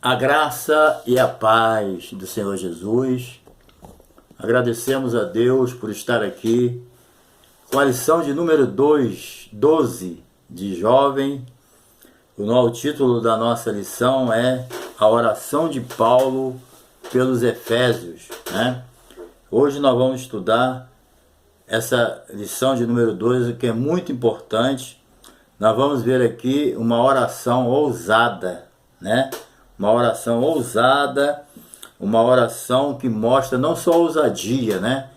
A graça e a paz do Senhor Jesus. Agradecemos a Deus por estar aqui com a lição de número 12 de Jovem. O título da nossa lição é A Oração de Paulo pelos Efésios, né? Hoje nós vamos estudar essa lição de número 12, que é muito importante. Nós vamos ver aqui uma oração ousada, né? Uma oração ousada, uma oração que mostra não só ousadia, né?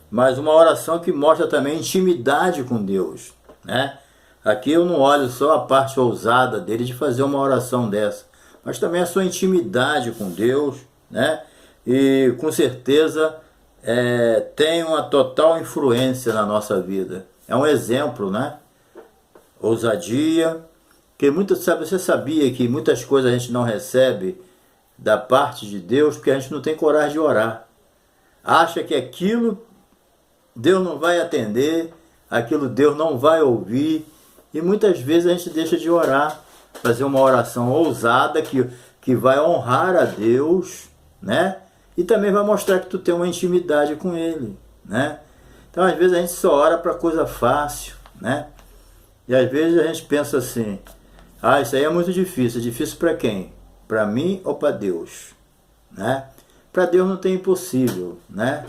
Mas uma oração que mostra também intimidade com Deus, né? Aqui eu não olho só a parte ousada dele de fazer uma oração dessa, mas também a sua intimidade com Deus, né? E com certeza tem uma total influência na nossa vida. É um exemplo, né? Ousadia. Porque você sabia que muitas coisas a gente não recebe da parte de Deus porque a gente não tem coragem de orar. Acha que aquilo Deus não vai atender, aquilo Deus não vai ouvir, e muitas vezes a gente deixa de orar, fazer uma oração ousada que vai honrar a Deus, né? E também vai mostrar que tu tem uma intimidade com Ele, né? Então às vezes a gente só ora para coisa fácil, né? E às vezes a gente pensa assim: isso aí é muito difícil. É difícil para quem? Para mim ou para Deus? Né? Para Deus não tem impossível, né?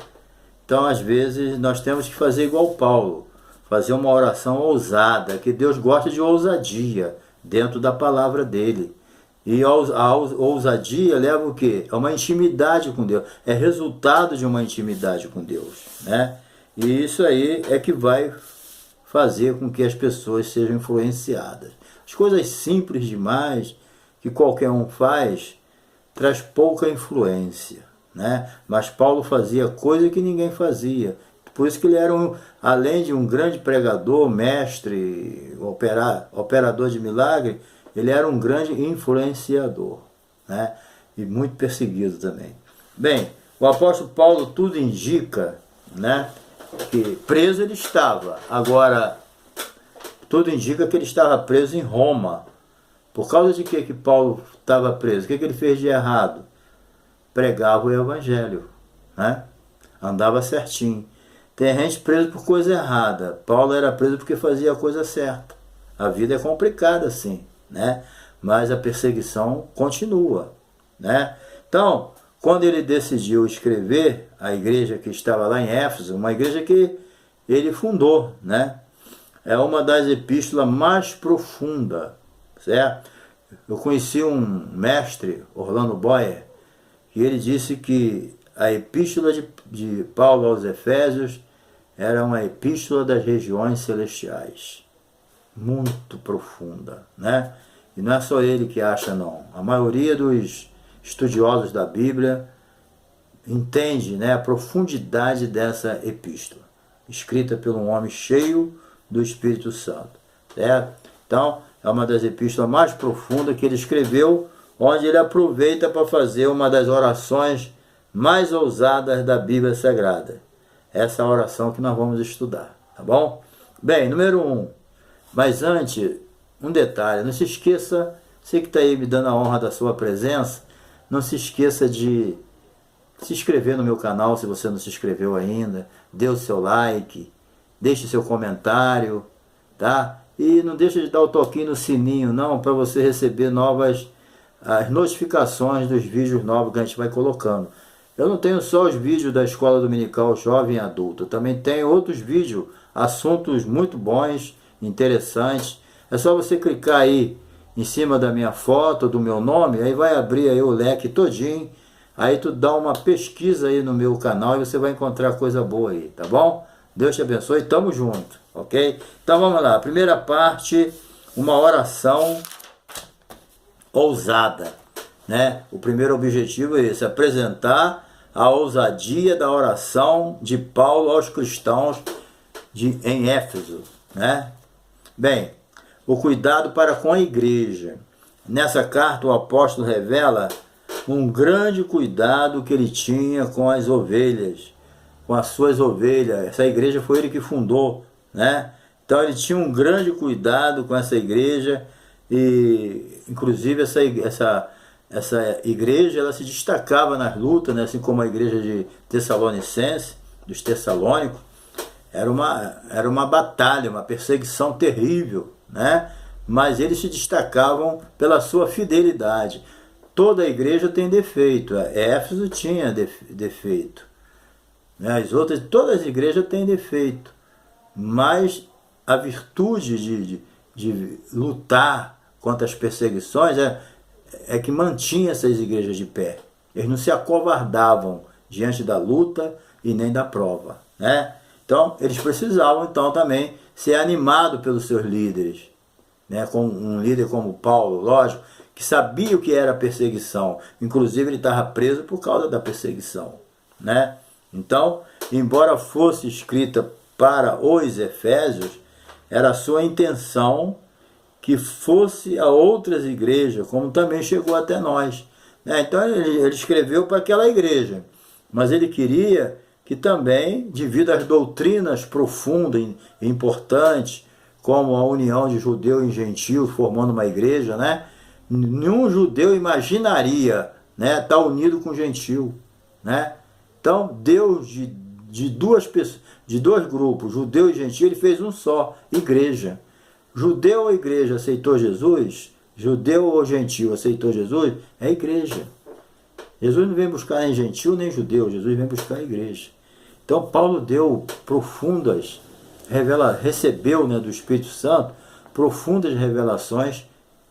Então, às vezes, nós temos que fazer igual Paulo, fazer uma oração ousada, que Deus gosta de ousadia dentro da palavra dele. E a ousadia leva o quê? É uma intimidade com Deus, é resultado de uma intimidade com Deus, né? E isso aí é que vai fazer com que as pessoas sejam influenciadas. As coisas simples demais que qualquer um faz traz pouca influência, né? Mas Paulo fazia coisa que ninguém fazia. Por isso que ele era, além de um grande pregador, mestre, operador de milagre, ele era um grande influenciador, né? E muito perseguido também. Bem, o apóstolo Paulo tudo indica, né, que preso ele estava. Agora, tudo indica que ele estava preso em Roma. Por causa de que Paulo estava preso? O que ele fez de errado? Pregava o evangelho, né? Andava certinho. Tem gente preso por coisa errada. Paulo era preso porque fazia a coisa certa. A vida é complicada assim, né? Mas a perseguição continua, né? Então, quando ele decidiu escrever a igreja que estava lá em Éfeso, uma igreja que ele fundou, né? É uma das epístolas mais profundas, certo? Eu conheci um mestre, Orlando Boyer, que ele disse que a epístola de Paulo aos Efésios era uma epístola das regiões celestiais. Muito profunda, né? E não é só ele que acha, não. A maioria dos estudiosos da Bíblia entende, né, a profundidade dessa epístola, escrita por um homem cheio do Espírito Santo, certo? Então, é uma das epístolas mais profundas que ele escreveu, onde ele aproveita para fazer uma das orações mais ousadas da Bíblia Sagrada. Essa é a oração que nós vamos estudar, tá bom? Bem, número 1. Mas antes, um detalhe, não se esqueça, você que está aí me dando a honra da sua presença, não se esqueça de se inscrever no meu canal, se você não se inscreveu ainda, dê o seu like, deixe seu comentário, tá? E não deixe de dar o toquinho no sininho, não, para você receber as notificações dos vídeos novos que a gente vai colocando. Eu não tenho só os vídeos da Escola Dominical Jovem e Adulto, eu também tenho outros vídeos, assuntos muito bons, interessantes. É só você clicar aí em cima da minha foto, do meu nome, aí vai abrir aí o leque todinho. Aí tu dá uma pesquisa aí no meu canal e você vai encontrar coisa boa aí, tá bom? Deus te abençoe, tamo junto, ok? Então vamos lá, primeira parte, uma oração ousada, né? O primeiro objetivo é esse, apresentar a ousadia da oração de Paulo aos cristãos em Éfeso, né? Bem, o cuidado para com a igreja. Nessa carta o apóstolo revela um grande cuidado que ele tinha com as ovelhas, com as suas ovelhas. Essa igreja foi ele que fundou, né? Então ele tinha um grande cuidado com essa igreja e inclusive essa igreja ela se destacava nas lutas, né? Assim como a igreja de Tessalonicense, dos Tessalônicos, era uma batalha, uma perseguição terrível, né? Mas eles se destacavam pela sua fidelidade. Toda a igreja tem defeito, Éfeso tinha defeito, né? Todas as igrejas têm defeito, mas a virtude de lutar contra as perseguições é que mantinha essas igrejas de pé. Eles não se acovardavam diante da luta e nem da prova, né? Então, eles precisavam então também ser animados pelos seus líderes, né? Com um líder como Paulo, lógico, que sabia o que era perseguição. Inclusive, ele estava preso por causa da perseguição, né? Então, embora fosse escrita para os Efésios, era a sua intenção que fosse a outras igrejas, como também chegou até nós, né? Então ele escreveu para aquela igreja, mas ele queria que também, devido às doutrinas profundas e importantes, como a união de judeu e gentil formando uma igreja, né? Nenhum judeu imaginaria, né, estar unido com gentil, né? Então Deus de dois grupos, judeu e gentil, ele fez um só, igreja. Judeu ou igreja aceitou Jesus, judeu ou gentil aceitou Jesus, é igreja. Jesus não vem buscar nem gentil nem judeu, Jesus vem buscar a igreja. Então Paulo deu profundas recebeu, né, do Espírito Santo profundas revelações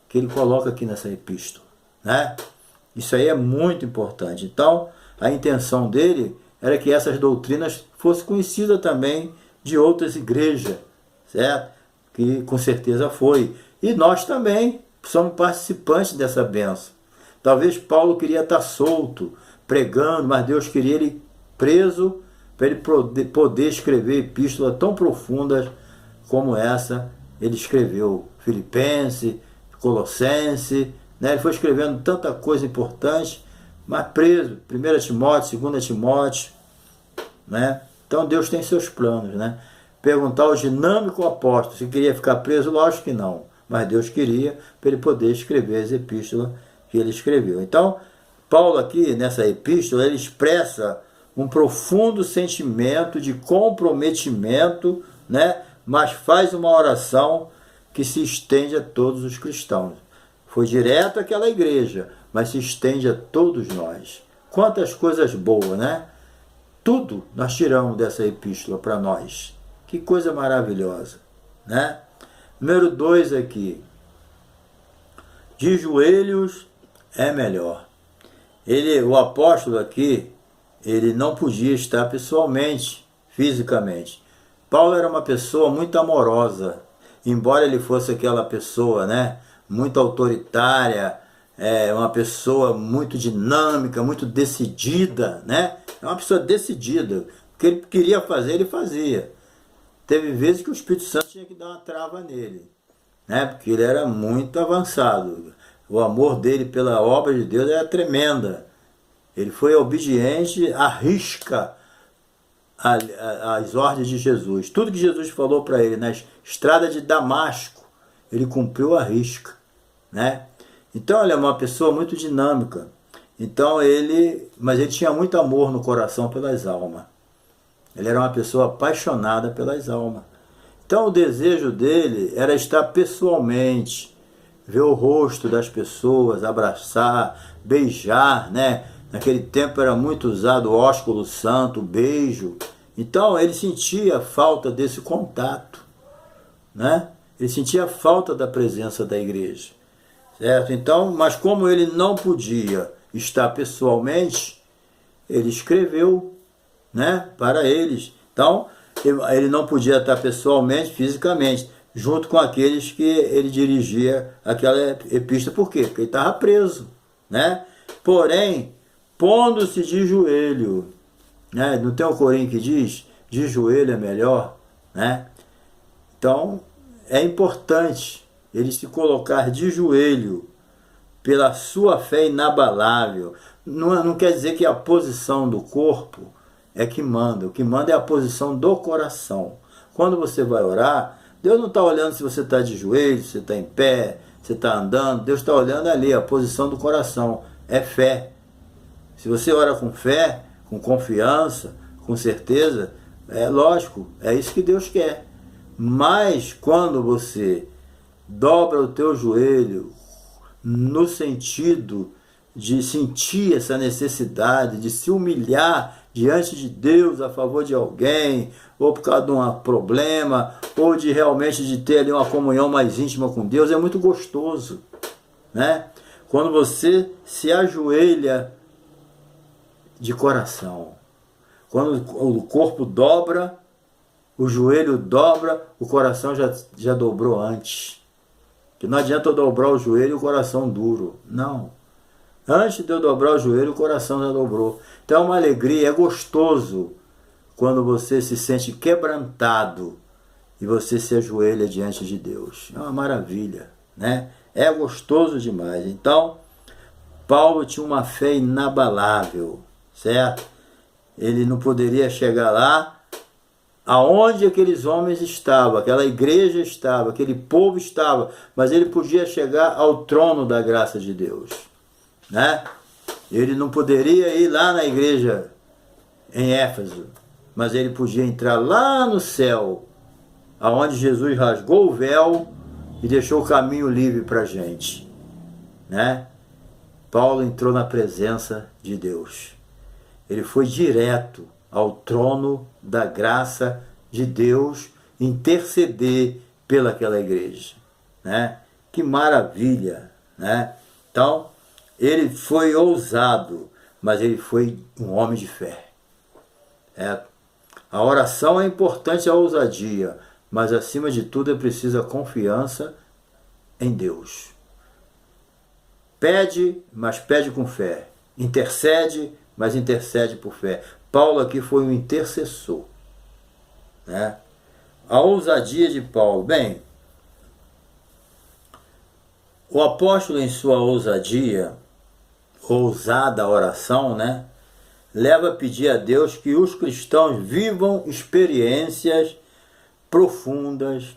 que ele coloca aqui nessa epístola, né? Isso aí é muito importante. Então a intenção dele era que essas doutrinas fossem conhecidas também de outras igrejas, certo? Que com certeza foi. E nós também somos participantes dessa bênção. Talvez Paulo queria estar solto, pregando, mas Deus queria ele preso para ele poder escrever epístolas tão profundas como essa. Ele escreveu Filipenses, Colossenses, né? Ele foi escrevendo tanta coisa importante, mas preso. 1 Timóteo, 2 Timóteo, né? Então Deus tem seus planos, né? Perguntar ao dinâmico apóstolo se queria ficar preso, lógico que não. Mas Deus queria para ele poder escrever as epístolas que ele escreveu. Então, Paulo aqui, nessa epístola, ele expressa um profundo sentimento de comprometimento, né? Mas faz uma oração que se estende a todos os cristãos. Foi direto àquela igreja, mas se estende a todos nós. Quantas coisas boas, né? Tudo nós tiramos dessa epístola para nós. Que coisa maravilhosa, né? Número 2 aqui. De joelhos é melhor. O apóstolo aqui, ele não podia estar pessoalmente, fisicamente. Paulo era uma pessoa muito amorosa, embora ele fosse aquela pessoa, né, muito autoritária, uma pessoa muito dinâmica, muito decidida, né? É uma pessoa decidida. O que ele queria fazer, ele fazia. Teve vezes que o Espírito Santo tinha que dar uma trava nele, né? Porque ele era muito avançado. O amor dele pela obra de Deus era tremenda. Ele foi obediente à risca às ordens de Jesus. Tudo que Jesus falou para ele na estrada de Damasco, ele cumpriu à risca, né? Então ele é uma pessoa muito dinâmica. Mas ele tinha muito amor no coração pelas almas. Ele era uma pessoa apaixonada pelas almas. Então o desejo dele era estar pessoalmente, ver o rosto das pessoas, abraçar, beijar, né? Naquele tempo era muito usado o ósculo santo, o beijo. Então ele sentia falta desse contato, né? Ele sentia falta da presença da igreja, certo? Então, mas como ele não podia estar pessoalmente, ele escreveu, né, para eles. Então, ele não podia estar pessoalmente, fisicamente, junto com aqueles que ele dirigia aquela epístola. Por quê? Porque ele estava preso, né? Porém, pondo-se de joelho, né? Não tem um corinho que diz, de joelho é melhor, né? Então, é importante ele se colocar de joelho pela sua fé inabalável. Não quer dizer que a posição do corpo é que manda. O que manda é a posição do coração. Quando você vai orar, Deus não está olhando se você está de joelho, se você está em pé, se você está andando. Deus está olhando ali a posição do coração. é fé. Se você ora com fé, com confiança, com certeza, é lógico, é isso que Deus quer. Mas quando você dobra o teu joelho no sentido de sentir essa necessidade, de se humilhar diante de Deus a favor de alguém, ou por causa de um problema, ou de realmente de ter ali uma comunhão mais íntima com Deus, é muito gostoso, né? Quando você se ajoelha de coração, quando o corpo dobra, o joelho dobra, o coração já dobrou antes. Que não adianta eu dobrar o joelho e o coração duro. Não. Antes de eu dobrar o joelho, o coração já dobrou. Então é uma alegria, é gostoso quando você se sente quebrantado e você se ajoelha diante de Deus. É uma maravilha, né? É gostoso demais. Então, Paulo tinha uma fé inabalável, certo? Ele não poderia chegar lá aonde aqueles homens estavam, aquela igreja estava, aquele povo estava, mas ele podia chegar ao trono da graça de Deus, né? Ele não poderia ir lá na igreja em Éfeso, mas ele podia entrar lá no céu, aonde Jesus rasgou o véu e deixou o caminho livre para a gente, né? Paulo entrou na presença de Deus. Ele foi direto ao trono da graça de Deus, interceder pelaquela igreja, né? Que maravilha, né? Então, ele foi ousado, mas ele foi um homem de fé. A oração é importante, a ousadia, mas acima de tudo é preciso a confiança em Deus. Pede, mas pede com fé. Intercede, mas intercede por fé. Paulo aqui foi um intercessor, né? A ousadia de Paulo. Bem, o apóstolo em sua ousadia, ousada oração, né, leva a pedir a Deus que os cristãos vivam experiências profundas,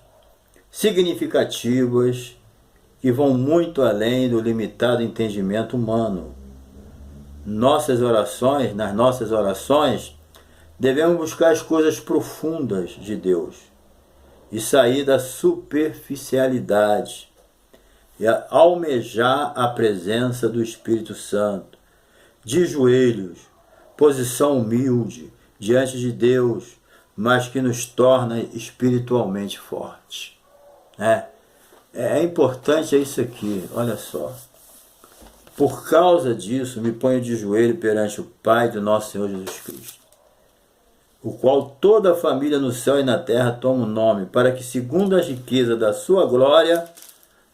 significativas, que vão muito além do limitado entendimento humano. Nas nossas orações, devemos buscar as coisas profundas de Deus e sair da superficialidade e almejar a presença do Espírito Santo, de joelhos, posição humilde diante de Deus, mas que nos torna espiritualmente fortes. É importante isso aqui, olha só. Por causa disso, me ponho de joelho perante o Pai do nosso Senhor Jesus Cristo, o qual toda a família no céu e na terra toma o nome, para que, segundo a riqueza da sua glória,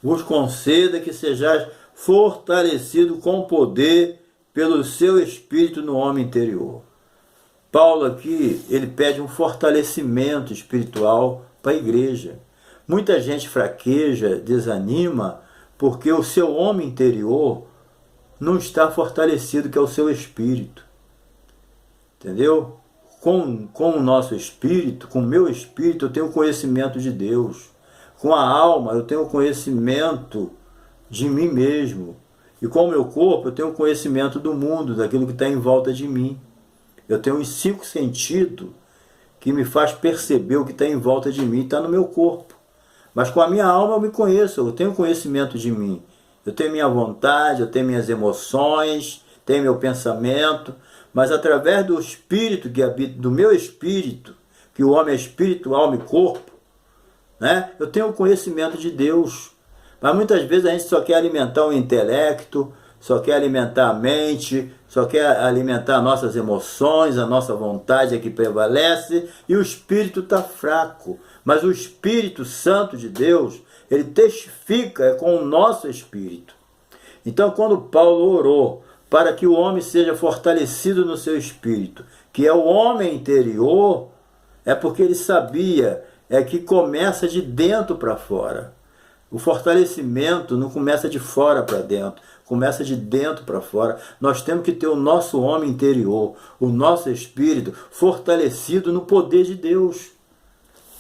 vos conceda que sejais fortalecido com poder pelo seu Espírito no homem interior. Paulo aqui, ele pede um fortalecimento espiritual para a igreja. Muita gente fraqueja, desanima, porque o seu homem interior não está fortalecido, que é o seu espírito. Entendeu? Com o nosso espírito, com o meu espírito, eu tenho conhecimento de Deus. Com a alma, eu tenho conhecimento de mim mesmo. E com o meu corpo, eu tenho conhecimento do mundo, daquilo que está em volta de mim. Eu tenho os 5 sentidos que me faz perceber o que está em volta de mim, está no meu corpo. Mas com a minha alma eu me conheço, eu tenho conhecimento de mim. Eu tenho minha vontade, eu tenho minhas emoções, tenho meu pensamento, mas através do Espírito que habita, do meu Espírito, que o homem é espírito, alma e corpo, né? Eu tenho o conhecimento de Deus. Mas muitas vezes a gente só quer alimentar o intelecto, só quer alimentar a mente, só quer alimentar nossas emoções, a nossa vontade é que prevalece, e o Espírito está fraco. Mas o Espírito Santo de Deus, ele testifica com o nosso espírito. Então, quando Paulo orou para que o homem seja fortalecido no seu espírito, que é o homem interior, é porque ele sabia que começa de dentro para fora. O fortalecimento não começa de fora para dentro, começa de dentro para fora. Nós temos que ter o nosso homem interior, o nosso espírito fortalecido no poder de Deus.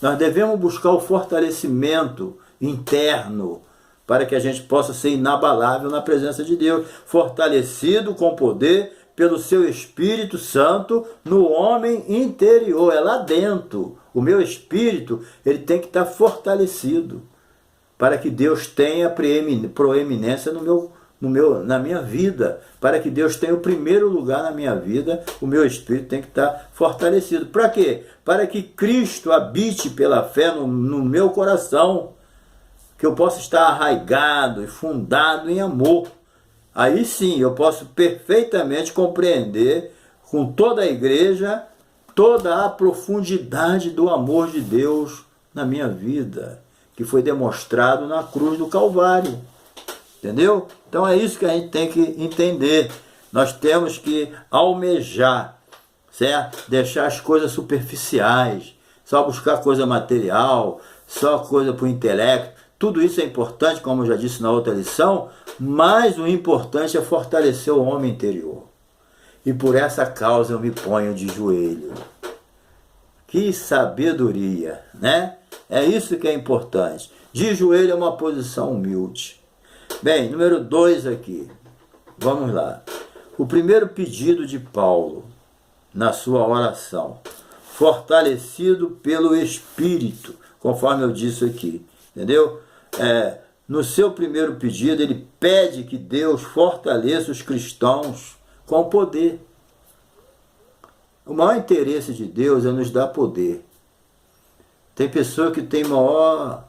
Nós devemos buscar o fortalecimento interno para que a gente possa ser inabalável na presença de Deus, fortalecido com poder pelo seu Espírito Santo no homem interior, é lá dentro. O meu espírito, ele tem que estar fortalecido para que Deus tenha proeminência na minha vida, para que Deus tenha o primeiro lugar na minha vida. O meu espírito tem que estar fortalecido. Para quê? Para que Cristo habite pela fé no meu coração, que eu possa estar arraigado e fundado em amor. Aí sim eu posso perfeitamente compreender com toda a igreja toda a profundidade do amor de Deus na minha vida, que foi demonstrado na cruz do Calvário. Entendeu? Então é isso que a gente tem que entender. Nós temos que almejar, certo? Deixar as coisas superficiais, só buscar coisa material, só coisa para o intelecto. Tudo isso é importante, como eu já disse na outra lição, mas o importante é fortalecer o homem interior. E por essa causa eu me ponho de joelho. Que sabedoria, né? É isso que é importante. De joelho é uma posição humilde. Bem, número 2 aqui. Vamos lá. O primeiro pedido de Paulo na sua oração. Fortalecido pelo Espírito, conforme eu disse aqui. Entendeu? No seu primeiro pedido, ele pede que Deus fortaleça os cristãos com poder. O maior interesse de Deus é nos dar poder. Tem pessoa que tem maior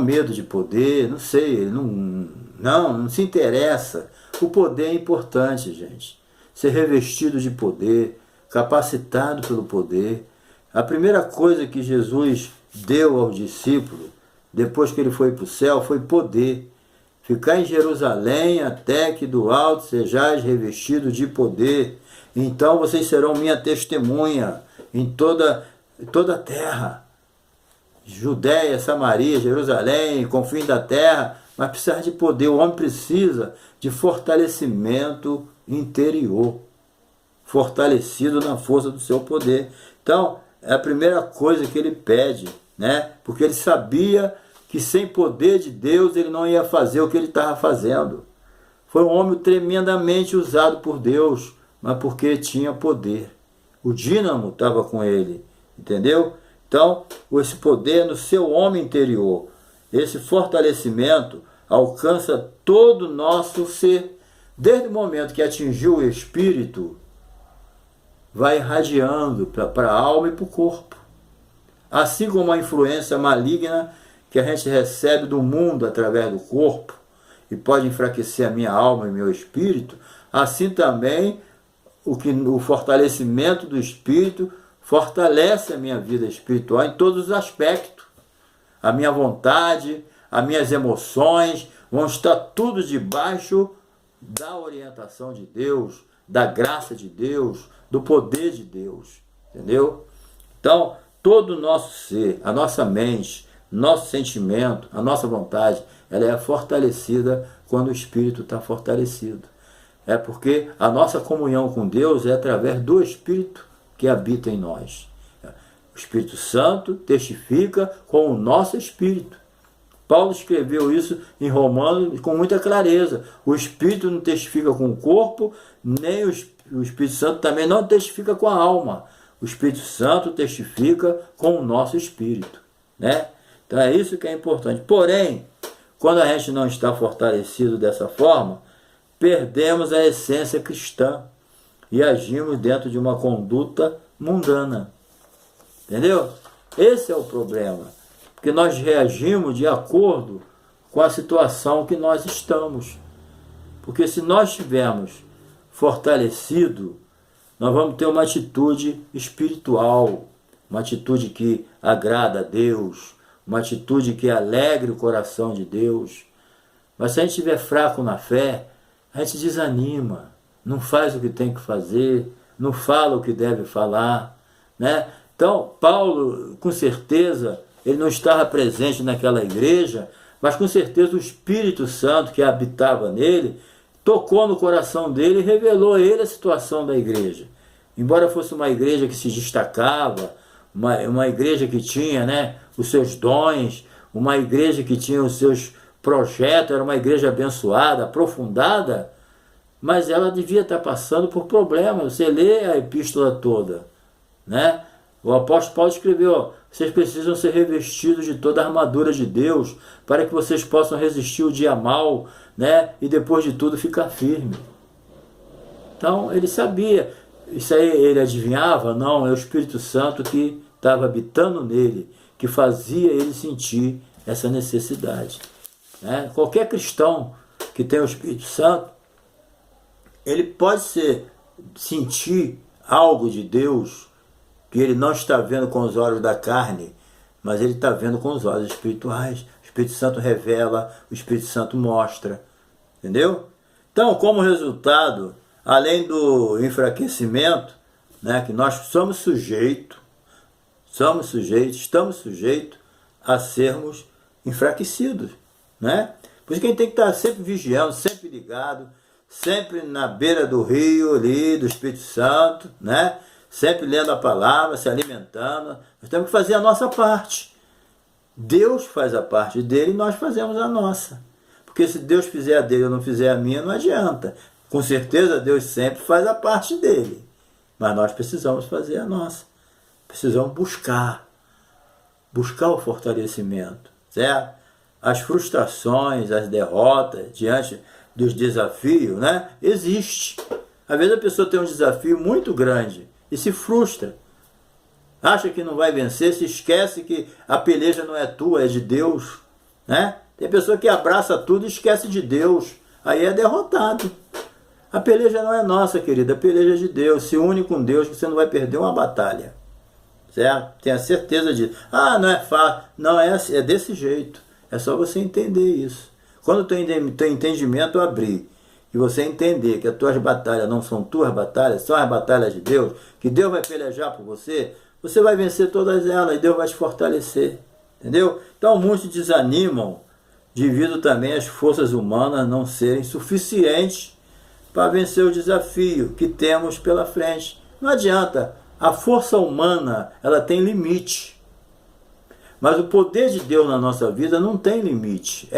medo de poder, não sei, ele não se interessa. O poder é importante, gente. Ser revestido de poder, capacitado pelo poder. A primeira coisa que Jesus deu aos discípulos, depois que ele foi para o céu, foi poder. Ficar em Jerusalém até que do alto sejais revestidos de poder. Então vocês serão minha testemunha em toda a terra. Judéia, Samaria, Jerusalém, confins da terra. Mas precisa de poder. O homem precisa de fortalecimento interior. Fortalecido na força do seu poder. Então, é a primeira coisa que ele pede, né? Porque ele sabia que sem poder de Deus ele não ia fazer o que ele estava fazendo. Foi um homem tremendamente usado por Deus, mas porque tinha poder. O dínamo estava com ele, entendeu? Então, esse poder no seu homem interior, esse fortalecimento alcança todo o nosso ser. Desde o momento que atingiu o espírito, vai irradiando para a alma e para o corpo. Assim como a influência maligna que a gente recebe do mundo através do corpo e pode enfraquecer a minha alma e meu espírito, assim também o fortalecimento do espírito fortalece a minha vida espiritual em todos os aspectos. A minha vontade, as minhas emoções vão estar tudo debaixo da orientação de Deus, da graça de Deus, do poder de Deus. Entendeu? Então, todo o nosso ser, a nossa mente, nosso sentimento, a nossa vontade, ela é fortalecida quando o Espírito está fortalecido. É porque a nossa comunhão com Deus é através do Espírito que habita em nós. O Espírito Santo testifica com o nosso Espírito. Paulo escreveu isso em Romanos com muita clareza. O Espírito não testifica com o corpo, nem o Espírito Santo também não testifica com a alma. O Espírito Santo testifica com o nosso Espírito, né? Então é isso que é importante. Porém, quando a gente não está fortalecido dessa forma, perdemos a essência cristã e agimos dentro de uma conduta mundana. Entendeu? Esse é o problema. Porque nós reagimos de acordo com a situação que nós estamos. Porque se nós estivermos fortalecidos, nós vamos ter uma atitude espiritual, uma atitude que agrada a Deus, uma atitude que alegre o coração de Deus. Mas se a gente estiver fraco na fé, a gente desanima, não faz o que tem que fazer, não fala o que deve falar, né? Então, Paulo, com certeza, ele não estava presente naquela igreja, mas com certeza o Espírito Santo que habitava nele, tocou no coração dele e revelou a ele a situação da igreja. Embora fosse uma igreja que se destacava, uma igreja que tinha, né, os seus dons, uma igreja que tinha os seus projeto, era uma igreja abençoada, aprofundada, mas ela devia estar passando por problemas. Você lê a epístola toda, né? O apóstolo Paulo escreveu: vocês precisam ser revestidos de toda a armadura de Deus para que vocês possam resistir o dia mal, né? E depois de tudo ficar firme. Então ele sabia. Isso aí ele adivinhava? Não, é o Espírito Santo que estava habitando nele, que fazia ele sentir essa necessidade, né? Qualquer cristão que tem o Espírito Santo, ele pode sentir algo de Deus que ele não está vendo com os olhos da carne, mas ele está vendo com os olhos espirituais. O Espírito Santo revela, o Espírito Santo mostra, entendeu? Então, como resultado, além do enfraquecimento, né, que nós estamos sujeitos a sermos enfraquecidos, né? Por isso que a gente tem que estar sempre vigiando, sempre ligado, sempre na beira do rio ali, do Espírito Santo, né? Sempre lendo a palavra, se alimentando. Nós temos que fazer a nossa parte. Deus faz a parte dele e nós fazemos a nossa. Porque se Deus fizer a dele e eu não fizer a minha, não adianta. Com certeza Deus sempre faz a parte dele. Mas nós precisamos fazer a nossa. Precisamos buscar o fortalecimento, certo? As frustrações, as derrotas diante dos desafios, né? Existe. Às vezes a pessoa tem um desafio muito grande e se frustra. Acha que não vai vencer, se esquece que a peleja não é tua, é de Deus, né? Tem pessoa que abraça tudo e esquece de Deus. Aí é derrotado. A peleja não é nossa, querida, a peleja é de Deus. Se une com Deus que você não vai perder uma batalha. Certo? Tenha certeza disso. Ah, não é fácil. Não, é desse jeito. É só você entender isso. Quando o teu entendimento abrir e você entender que as tuas batalhas não são tuas batalhas, são as batalhas de Deus, que Deus vai pelejar por você, você vai vencer todas elas e Deus vai te fortalecer. Entendeu? Então muitos desanimam devido também às forças humanas não serem suficientes para vencer o desafio que temos pela frente. Não adianta. A força humana, ela tem limite. Mas o poder de Deus na nossa vida não tem limite.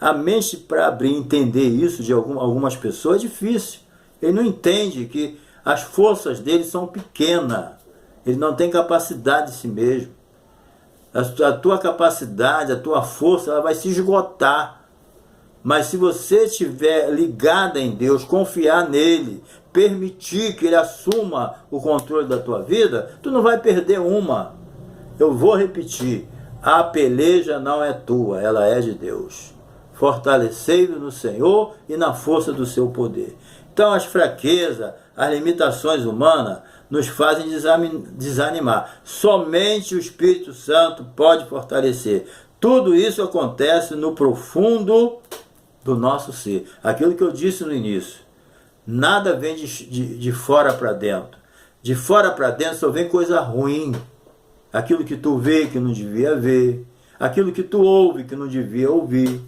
A mente para abrir e entender isso de algumas pessoas é difícil. Ele não entende que as forças dele são pequenas. Ele não tem capacidade de si mesmo. A tua capacidade, a tua força, ela vai se esgotar. Mas se você estiver ligada em Deus, confiar nele, permitir que ele assuma o controle da tua vida, tu não vai perder uma. Eu vou repetir, a peleja não é tua, ela é de Deus. Fortalecei-vos no Senhor e na força do seu poder. Então as fraquezas, as limitações humanas nos fazem desanimar. Somente o Espírito Santo pode fortalecer. Tudo isso acontece no profundo do nosso ser. Aquilo que eu disse no início. Nada vem de fora para dentro. De fora para dentro só vem coisa ruim. Aquilo que tu vê que não devia ver. Aquilo que tu ouve que não devia ouvir.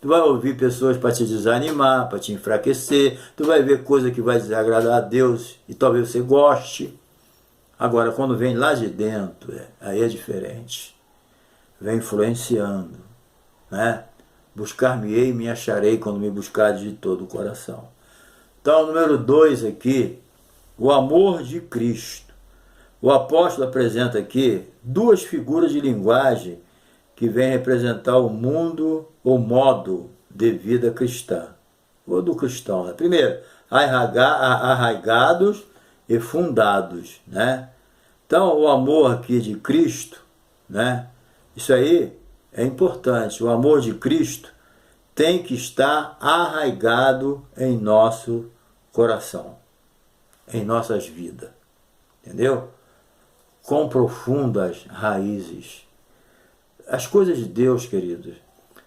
Tu vai ouvir pessoas para te desanimar, para te enfraquecer. Tu vai ver coisa que vai desagradar a Deus e talvez você goste. Agora, quando vem lá de dentro, aí é diferente. Vem influenciando, né? Buscar-me-ei e me acharei quando me buscares de todo o coração. Então, número 2 aqui, o amor de Cristo. O apóstolo apresenta aqui duas figuras de linguagem que vêm representar o mundo, o modo de vida cristã, ou do cristão, né? Primeiro, arraigados e fundados, né? Então, o amor aqui de Cristo, né? Isso aí é importante. O amor de Cristo tem que estar arraigado em nosso coração, em nossas vidas, entendeu? Com profundas raízes. As coisas de Deus, queridos,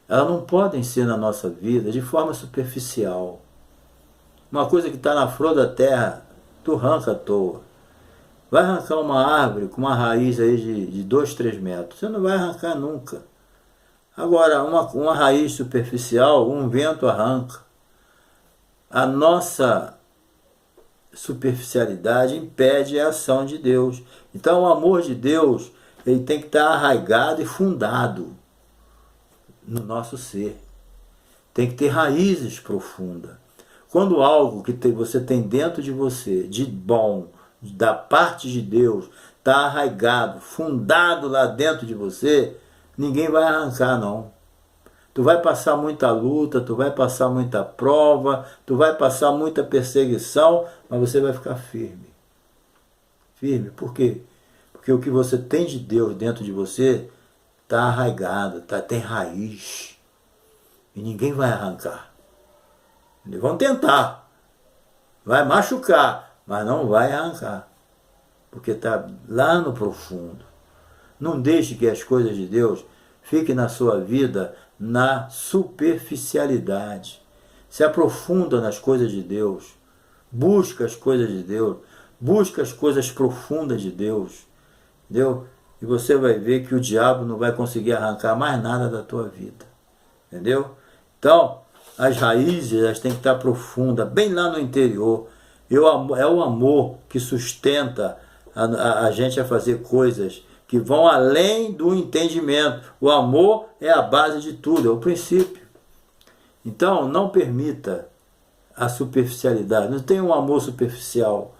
elas não podem ser na nossa vida de forma superficial. Uma coisa que está na flor da terra, tu arranca à toa. Vai arrancar uma árvore com uma raiz aí de 2, 3 metros. Você não vai arrancar nunca. Agora, uma raiz superficial, um vento arranca. A nossa superficialidade impede a ação de Deus. Então, o amor de Deus, ele tem que estar arraigado e fundado no nosso ser. tem que ter raízes profundas. Quando algo que você tem dentro de você, de bom, da parte de Deus, está arraigado, fundado lá dentro de você, ninguém vai arrancar não. Tu vai passar muita luta, tu vai passar muita prova, tu vai passar muita perseguição, mas você vai ficar firme. Firme, por quê? Porque o que você tem de Deus dentro de você está arraigado, tem raiz. E ninguém vai arrancar. Eles vão tentar. Vai machucar, mas não vai arrancar. Porque está lá no profundo. Não deixe que as coisas de Deus fiquem na sua vida na superficialidade. Se aprofunda nas coisas de Deus. Busca as coisas de Deus. Busca as coisas profundas de Deus. Entendeu? E você vai ver que o diabo não vai conseguir arrancar mais nada da tua vida. Entendeu? Então, as raízes elas têm que estar profundas, bem lá no interior. É o amor que sustenta a gente a fazer coisas que vão além do entendimento. O amor é a base de tudo, é o princípio. Então, não permita a superficialidade. Não tenha um amor superficial,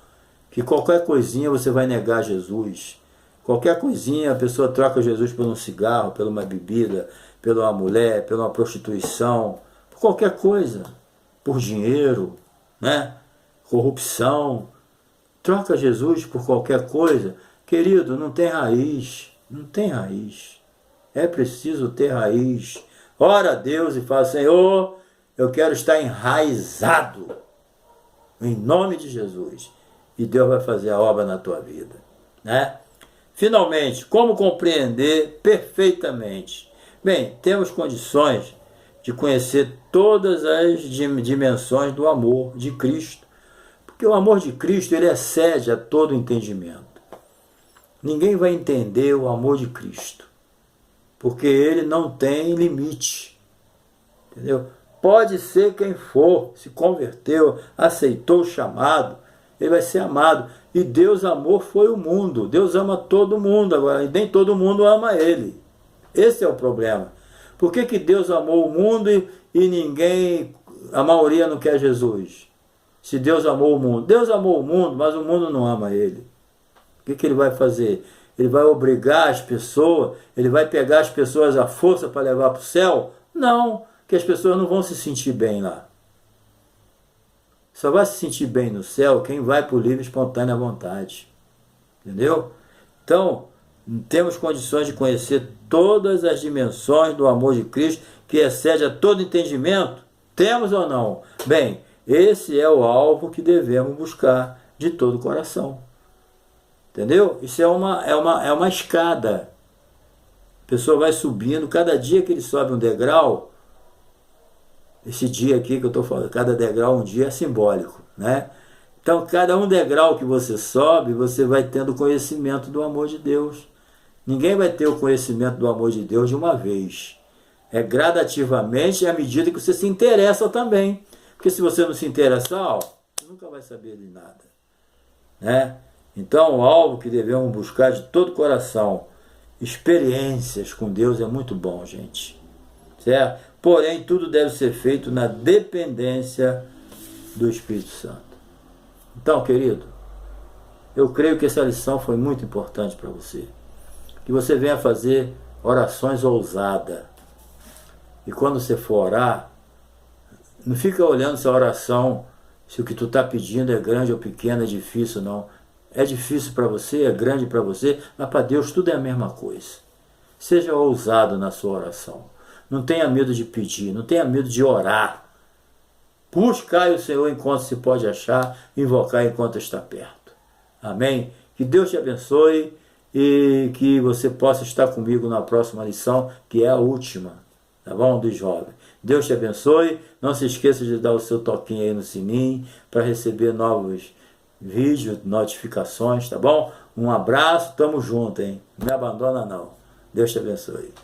que qualquer coisinha você vai negar Jesus. Qualquer coisinha a pessoa troca Jesus por um cigarro, por uma bebida, por uma mulher, por uma prostituição, por qualquer coisa, por dinheiro, né? Corrupção. Troca Jesus por qualquer coisa. Querido, não tem raiz. Não tem raiz. É preciso ter raiz. Ora a Deus e fala, Senhor, eu quero estar enraizado. Em nome de Jesus. E Deus vai fazer a obra na tua vida. Né? Finalmente, como compreender perfeitamente? Bem, temos condições de conhecer todas as dimensões do amor de Cristo. Porque o amor de Cristo ele excede a todo entendimento. Ninguém vai entender o amor de Cristo, porque ele não tem limite. Entendeu? Pode ser quem for, se converteu, aceitou o chamado, ele vai ser amado. E Deus amou foi o mundo. Deus ama todo mundo, agora nem todo mundo ama ele. Esse é o problema. Por que Deus amou o mundo e ninguém, a maioria não quer Jesus? Se Deus amou o mundo. Deus amou o mundo, mas o mundo não ama ele. O que ele vai fazer? Ele vai obrigar as pessoas, ele vai pegar as pessoas à força para levar para o céu? Não, que as pessoas não vão se sentir bem lá. Só vai se sentir bem no céu quem vai por livre e espontânea vontade. Entendeu? Então, temos condições de conhecer todas as dimensões do amor de Cristo, que excede a todo entendimento? Temos ou não? Bem, esse é o alvo que devemos buscar de todo o coração. Entendeu? Isso é uma escada. A pessoa vai subindo, cada dia que ele sobe um degrau, esse dia aqui que eu estou falando, cada degrau um dia é simbólico, né? Então, cada um degrau que você sobe, você vai tendo conhecimento do amor de Deus. Ninguém vai ter o conhecimento do amor de Deus de uma vez. É gradativamente à medida que você se interessa também. Porque se você não se interessar, você nunca vai saber de nada. Né? Então, o alvo que devemos buscar de todo o coração, experiências com Deus é muito bom, gente. Certo? Porém, tudo deve ser feito na dependência do Espírito Santo. Então, querido, eu creio que essa lição foi muito importante para você. Que você venha fazer orações ousadas. E quando você for orar, não fica olhando se a oração, se o que tu está pedindo é grande ou pequeno, é difícil, não. É difícil para você, é grande para você, mas para Deus tudo é a mesma coisa. Seja ousado na sua oração. Não tenha medo de pedir, não tenha medo de orar. Buscai o Senhor enquanto se pode achar, invocar enquanto está perto. Amém? Que Deus te abençoe e que você possa estar comigo na próxima lição, que é a última, tá bom? Dos jovens. Deus te abençoe. Não se esqueça de dar o seu toquinho aí no sininho para receber novos vídeos, notificações, tá bom? Um abraço, tamo junto, hein? Não me abandona não. Deus te abençoe.